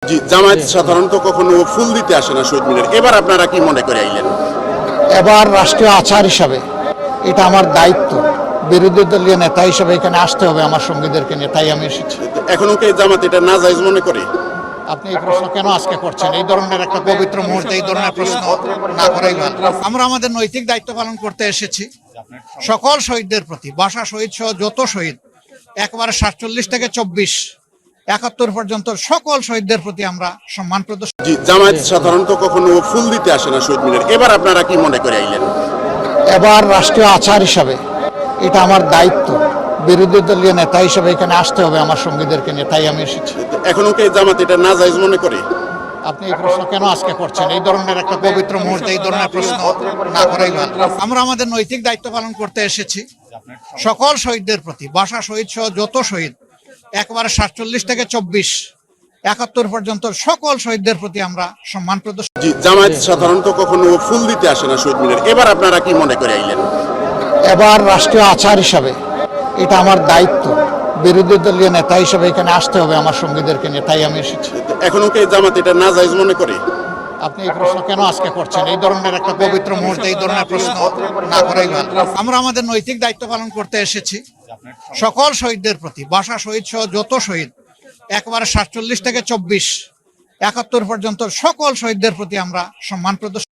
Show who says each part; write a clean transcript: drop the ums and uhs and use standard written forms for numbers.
Speaker 1: জি, জামায়াত সাধারণত কখনো ফুল দিতে আসে না শহীদ মিনার, এবার আপনারা কি মনে করে আইলেন?
Speaker 2: এবার রাষ্ট্রীয় আচার হিসাবে এটা আমার দায়িত্ব, বিরোধী দলীয় নেতা হিসাবে এখানে আসতে হবে আমার সঙ্গীদেরকে নিয়ে, তাই আমি এসেছি।
Speaker 1: এখনো কি জামাত এটা নাজায়েজ মনে করে?
Speaker 2: আপনি এই প্রশ্ন কেন আজকে করছেন? এই ধরনের একটা পবিত্র মুহূর্তে এই ধরনের প্রশ্ন না করাই ভালো। আমরা আমাদের নৈতিক দায়িত্ব পালন করতে এসেছি সকল শহীদদের প্রতি, ভাষা শহীদ সহ যত শহীদ, একবারে 47 থেকে 24, 71 পর্যন্ত সকল শহীদদের প্রতি আমরা সম্মান প্রদর্শন।
Speaker 1: জি, জামায়াত সাধারণত কখনো ফুল দিতে আসে না শহীদ মিনার, এবার আপনারা কি মনে করে আইলেন?
Speaker 2: এবার রাষ্ট্রীয় আচার হিসাবে এটা আমার দায়িত্ব, বিরোধী দলীয় নেতা হিসাবে এখানে আসতে হবে আমার সঙ্গীদেরকে নিয়ে, তাই আমি এসেছি।
Speaker 1: এখনো কি জামাত এটা নাজায়েজ মনে করে?
Speaker 2: আপনি এই প্রশ্ন কেন আজকে করছেন? এই ধরনের একটা পবিত্র মুহূর্তে এই ধরনের প্রশ্ন না করাই ভালো। আমরা আমাদের নৈতিক দায়িত্ব পালন করতে এসেছি সকল শহীদদের প্রতি, ভাষা শহীদ সহ যত শহীদ, একবারে 47 থেকে 24, 71 পর্যন্ত সকল শহীদদের প্রতি আমরা সম্মান প্রদর্শন।
Speaker 1: জি, জামায়াত সাধারণত কখনো ফুল দিতে আসে না শহীদ মিনার, এবার আপনারা কি মনে করে আইলেন?
Speaker 2: এবার রাষ্ট্রীয় আচার হিসাবে এটা আমার দায়িত্ব, বিরোধী দলীয় নেতা হিসাবে এখানে আসতে হবে আমার সঙ্গীদেরকে নিয়ে, তাই আমি এসেছি।
Speaker 1: এখনো কি জামাত এটা নাজায়েজ মনে করে?
Speaker 2: আপনি এই প্রশ্ন কেন আজকে করছেন? এই ধরনের একটা পবিত্র মুহূর্তে এই ধরনের প্রশ্ন না করাই ভালো। আমরা আমাদের নৈতিক দায়িত্ব পালন করতে এসেছি সকল শহীদদের প্রতি, ভাষা শহীদ সহ যত শহীদ, একবারে 47 থেকে 24, 71 পর্যন্ত সকল শহীদদের প্রতি আমরা সম্মান প্রদর্শন।